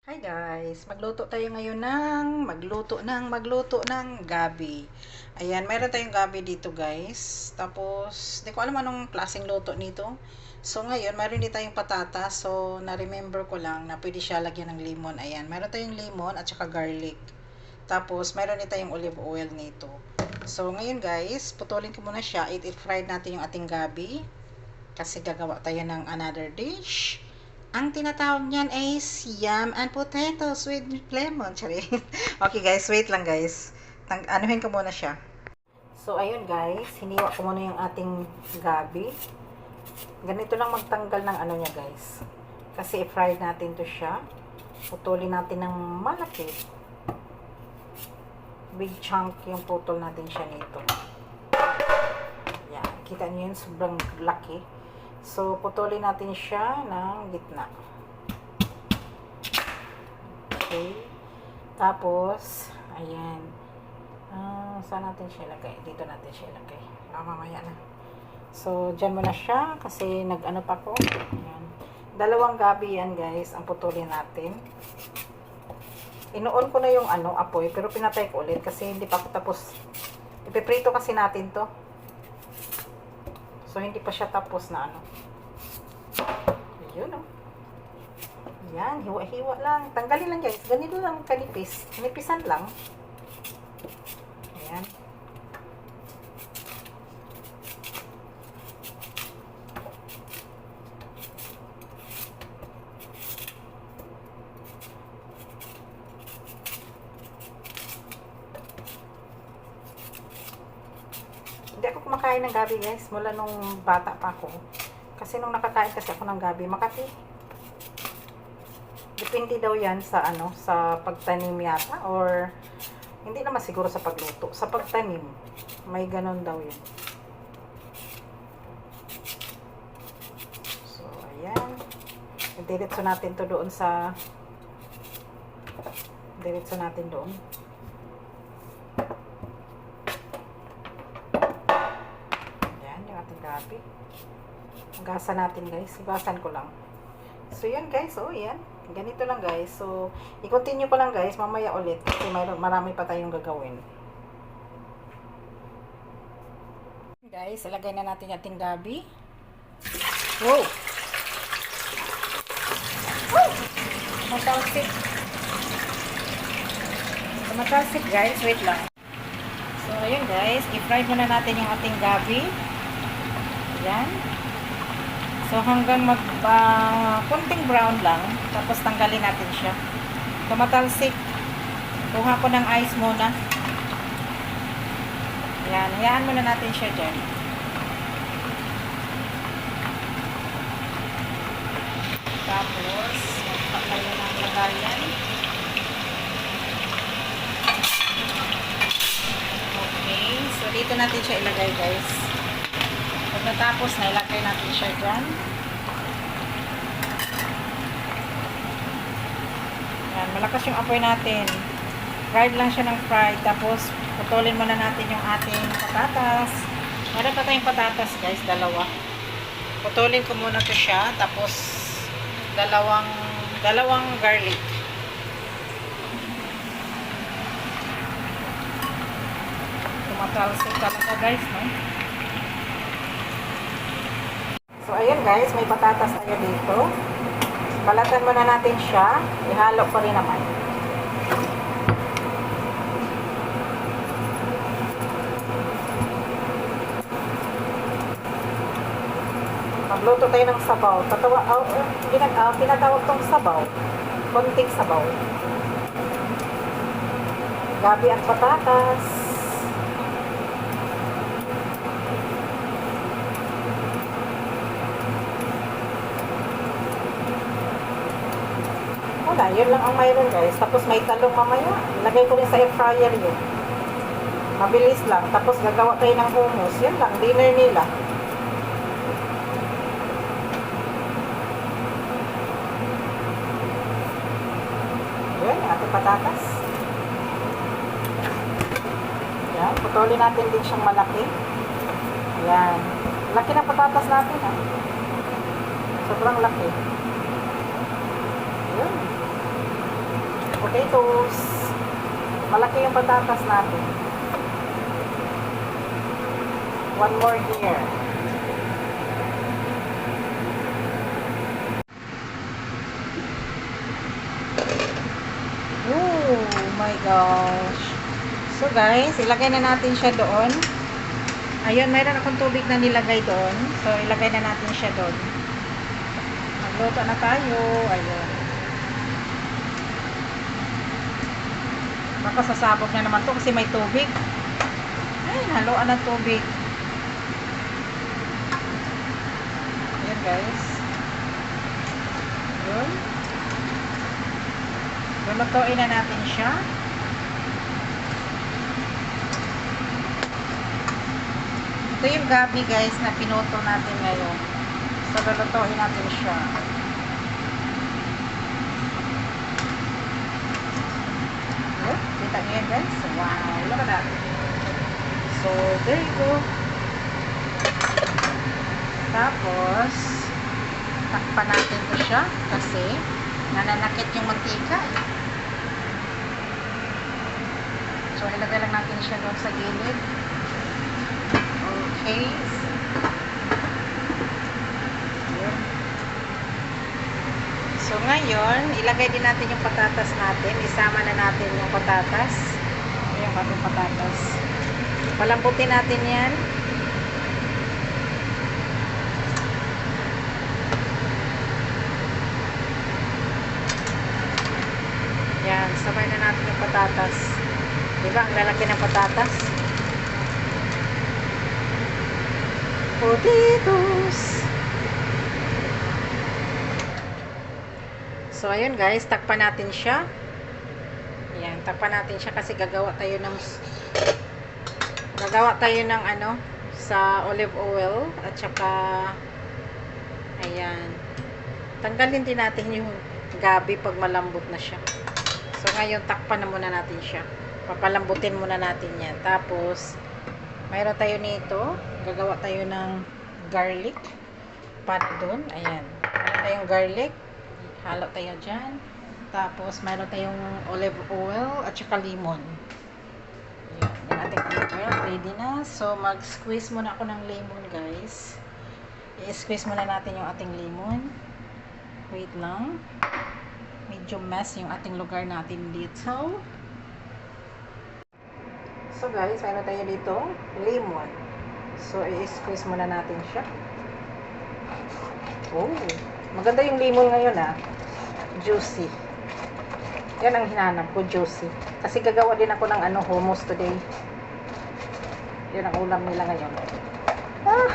Hi guys, magluto ng gabi. Ayan, meron tayong gabi dito guys. Tapos, di ko alam anong klaseng luto nito. So ngayon, meron din tayong patatas. So, na-remember ko lang na pwede siya lagyan ng lemon. Ayan, meron tayong lemon at saka garlic. Tapos, meron din tayong olive oil nito. So, ngayon guys, putulin ko muna siya. I-fried natin yung ating gabi. Kasi gagawa tayo ng another dish. Ang tinatawag niyan ay yam and potatoes with lemon. Sorry. Okay guys, wait lang guys. Anuhin ko muna siya. So ayun guys, hiniwa ko muna yung ating gabi. Ganito lang magtanggal ng ano niya guys. Kasi i-fry natin to siya. Putulin natin ng malaki. Big chunk yung putol natin siya nito. Yan, kita niyo yun, sobrang laki. So, putulin natin siya ng gitna. Okay. Tapos, ayan. Saan natin siya ilagay? Dito natin siya ilagay. Mamaya na. So, dyan muna siya kasi nag-ano pa ko. Ayan. Dalawang gabi yan guys, ang putulin natin. Inuon ko na yung apoy, pero pinatay ko ulit kasi hindi pa ako tapos. Ipiprito kasi natin to. So, hindi pa siya tapos na Yun Yan, hiwa-hiwa lang. Tanggalin lang guys. Ganito lang kanipis. Kanipisan lang. Ayan. Hindi ako kumakain ng gabi guys. Mula nung bata pa ako. Kasi nung nakakain kasi ako ng gabi, Makati. Depende daw yan sa sa pagtanim yata or hindi naman siguro sa pagluto, sa pagtanim. May ganon daw yan. So, ayan. Diretso natin to doon sa diretso natin doon. Ayan, yung ating gabi. Hugasan natin guys. Hugasan ko lang. So, yan guys. Oh, yan. Ganito lang guys. So, i-continue ko lang guys. Mamaya ulit. Kasi marami pa tayong gagawin. Guys, ilagay na natin yung ating gabi. Wow! Woo! Matalsik. Matalsik guys. Wait lang. So, ayun guys. I-fry muna natin yung ating gabi. Yan. So, hanggang kunting brown lang. Tapos, tanggalin natin siya. Tumatalsik. Kuha ko ng ice muna. Yan. Hayaan muna natin siya dyan. Tapos, magpakayo ng lagayan. Okay. So, dito natin siya ilagay guys. Pagkatapos, nailagay natin siya dyan. Yan, malakas yung apoy natin. Fried lang siya ng fried. Tapos, putulin muna natin yung ating patatas. Meron pa tayong patatas guys, dalawa. Putulin ko muna to siya. Tapos, dalawang garlic. Tumatalsik talaga guys, no? So, ayan guys, may patatas tayo dito. Balatan muna natin siya. Ihalo ko rin naman. Magluto tayo ng sabaw. Pinatawag tong sabaw. Konting sabaw. Gabi at patatas. Wala, yun lang ang mayroon guys. Tapos may talong mamaya. Ilagay ko rin sa air fryer yun. Mabilis lang. Tapos gagawa tayo ng hummus. Yan lang, dinner nila. Yan, yung ating patatas. Yan, putulin natin din siyang malaki. Yan. Laki ng patatas natin ha. Sobrang laki. Yan. Potatoes. Malaki yung patatas natin. One more here. Oh my gosh. So guys, ilagay na natin siya doon. Ayun, mayroon akong tubig na nilagay doon. So, ilagay na natin siya doon. Magluto na tayo. Ayun. Baka sasabog na naman to kasi may tubig. Ay, haluan ng tubig. Ayun guys. Ayun. Lulutuin na natin siya. Ito yung gabi guys na pinuto natin ngayon. So, lulutuin natin siya. Kita niyo yan guys? Wow! Look at that. So, there you go. Tapos, takpan natin to siya kasi nananakit yung mantika. So, ilagay lang natin siya doon sa gilid. Okay. Ayan. So, ngayon, ilagay din natin yung patatas natin. Isama na natin yung patatas. Ayan, bagong patatas. Palambutin natin yan. Yan, sabay na natin yung patatas. Diba, ang lalaki ng patatas. Potatoes. So, ayun guys, takpan natin siya. Ayan, takpan natin siya kasi gagawa tayo ng ano, sa olive oil at saka ayan. Tanggalin din natin yung gabi pag malambot na siya. So, ngayon, takpan na muna natin siya. Papalambutin muna natin yan. Tapos, mayroon tayo nito. Gagawa tayo ng garlic. Para doon. Ayan. Mayroon tayong garlic. Halo tayo dyan. Tapos, mayroon tayong olive oil at saka lemon. Ayan. Yung ating olive oil. Ready na. So, mag-squeeze muna ako ng lemon, guys. I-squeeze muna natin yung ating lemon. Wait lang. Medyo mess yung ating lugar natin dito. So guys, mayroon tayo dito lemon. So i-squeeze muna natin siya. Oh, maganda yung lemon ngayon ah. Juicy. Yan ang hinanap ko, juicy. Kasi gagawa din ako ng ano, hummus today. Yan ang ulam nila ngayon. Ah!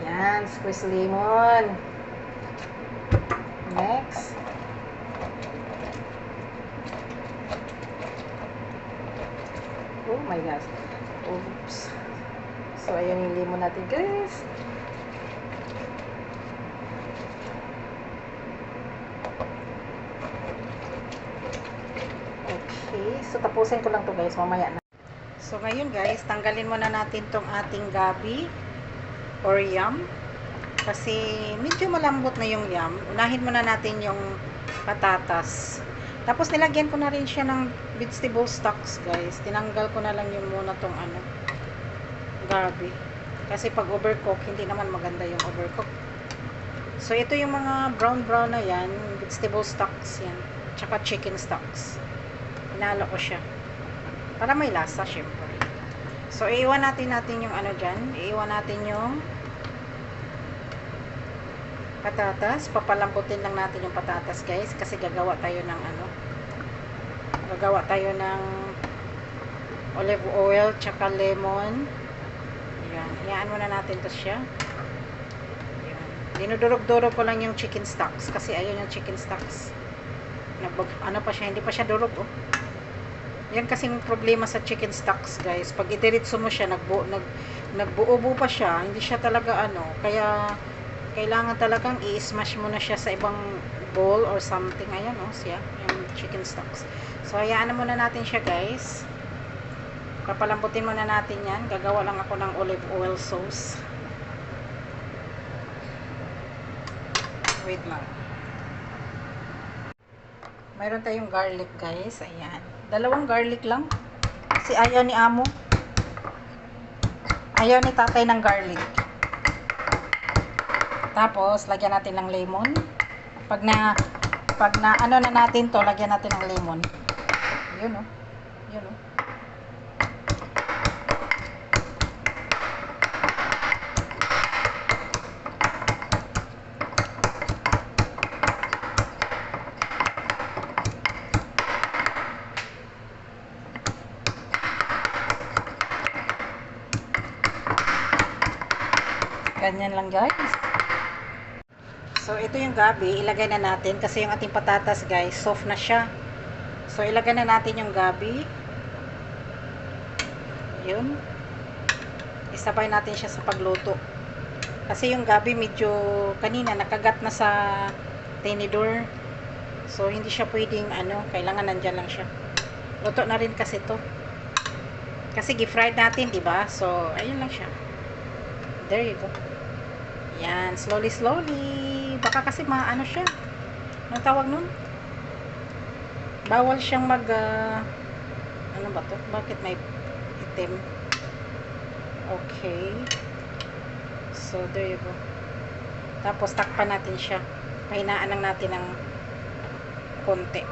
Yan, squeeze lemon. Next. Oh my gosh. Oops. So, ayan yung lemon natin, guys. Okay. So, tapusin ko lang to guys. Mamaya na. So, ngayon guys, tanggalin muna natin tong ating gabi or yam. Kasi, medyo malambot na yung yam. Unahin muna natin yung patatas. Tapos nilagyan ko na rin siya ng vegetable stocks, guys. Tinanggal ko na lang yung muna tong ano, gabi. Kasi pag overcook, hindi naman maganda yung overcook. So ito yung mga brown na yan, vegetable stocks yan. Tsaka chicken stocks. Hinalo ko siya. Para may lasa, syempre. So iiwan natin yung ano dyan. Iiwan natin yung patatas. Papalambutin lang natin yung patatas, guys, kasi gagawa tayo ng ano, gagawa tayo ng olive oil tsaka lemon. Ayan, hayaan muna natin to siya. Ayan, dinudurog-durog ko lang yung chicken stocks kasi ayun yung chicken stocks, ano pa siya, hindi pa siya durog oh. Yan kasing problema sa chicken stocks, guys, pag itiritso mo siya, nagbuo-buo pa siya, hindi siya talaga ano, kaya kailangan talagang i-smash mo na siya sa ibang bowl or something. Ayan o, siya, yung chicken stocks. So, hayaan na muna natin siya, guys. Papalambutin muna natin yan. Gagawa lang ako ng olive oil sauce. Wait lang. Mayroon tayong garlic, guys. Ayan. Dalawang garlic lang. Kasi ayaw ni amo. Ayaw ni tatay ng garlic. Tapos, lagyan natin ng lemon. Pag na ano na natin to, lagyan natin ng lemon. Yun, oh. Yun, oh. Ganyan lang, guys. So, ito yung gabi. Ilagay na natin kasi yung ating patatas, guys, soft na siya. So, ilagay na natin yung gabi. Yun. Isabay natin siya sa pagluto. Kasi yung gabi medyo kanina nakagat na sa tinidor. So, hindi siya pwedeng kailangan nandyan lang siya. Luto na rin kasi to. Kasi gi-fried natin, di ba? So, ayun lang siya. There you go. Yan, slowly. Baka kasi maano siya. Anong tawag nun? Bawal siyang ano ba to? Bakit may itim? Okay. So, there you go. Tapos, takpan natin siya. Pahinaan lang natin ng konti.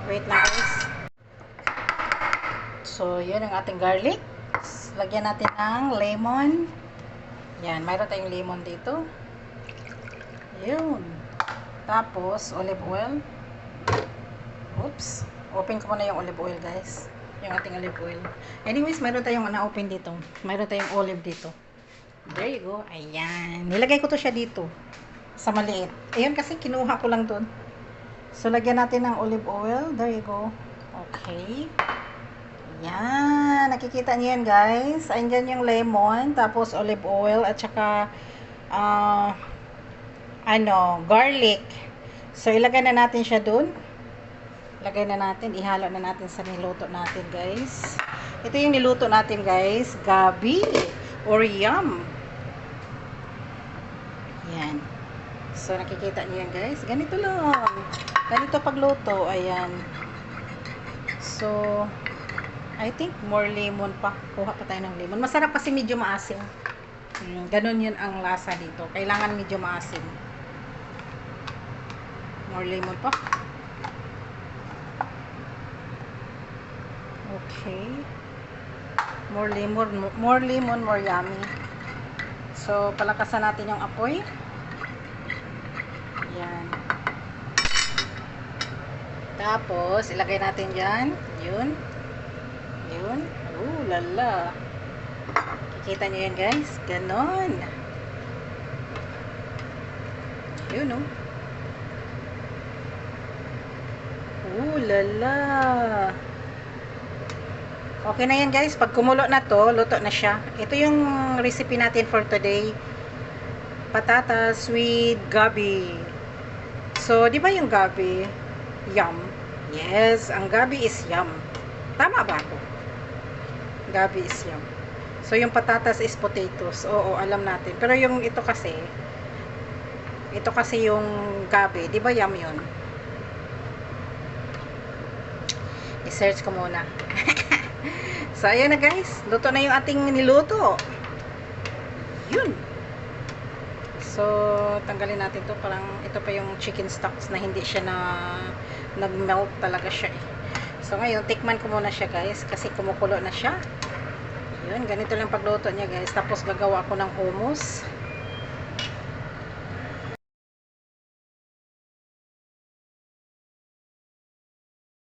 Wait lang, guys. So, yun ang ating garlic. Lagyan natin ng lemon. Yan, mayroon tayong lemon dito. Yun. Tapos, olive oil. Oops. Open ko muna yung olive oil, guys. Yung ating olive oil. Anyways, mayroon tayong na-open dito. Mayroon tayong olive dito. There you go. Ayan. Nilagay ko to siya dito. Sa maliit. Ayun kasi kinuha ko lang dun. So, lagyan natin ng olive oil. There you go. Okay. Yan. Nakikita niyo yan, guys. Ayan yung lemon. Tapos, olive oil. At saka, garlic. So, ilagay na natin siya dun. Lagay na natin. Ihalo na natin sa niluto natin, guys. Ito yung niluto natin, guys. Gabi. Or yum. Yan. So, nakikita niyo yan, guys. Ganito lang. Ganito pagluto. Ayan. So, I think more lemon pa. Kuha pa tayo ng lemon. Masarap kasi medyo maasim. Ganun yun ang lasa dito. Kailangan medyo maasim. More lemon pa. Okay. More lemon, more yummy. So, palakasan natin yung apoy. Yan. Tapos, ilagay natin dyan. Yun. Yun. Lala. Kikita nyo yan, guys. Ganon. Yun, oh. Lala. Okay na yan, guys. Pag kumulo na to, luto na siya. Ito yung recipe natin for today. Patatas with gabi. So, di ba yung gabi? Yum. Yes, ang gabi is yum. Tama ba ako? Gabi is yum. So, yung patatas is potatoes. Oo, alam natin. Pero yung ito kasi yung gabi. Di ba yum yun? I-search ko muna. So, ayan na, guys. Luto na yung ating niluto. Yun. So, tanggalin natin to. Parang ito pa yung chicken stocks na hindi siya nag-melt talaga siya eh. So, ngayon, tikman ko muna siya, guys. Kasi kumukulo na siya. Yun, ganito lang pagluto niya, guys. Tapos, gagawa ko ng hummus.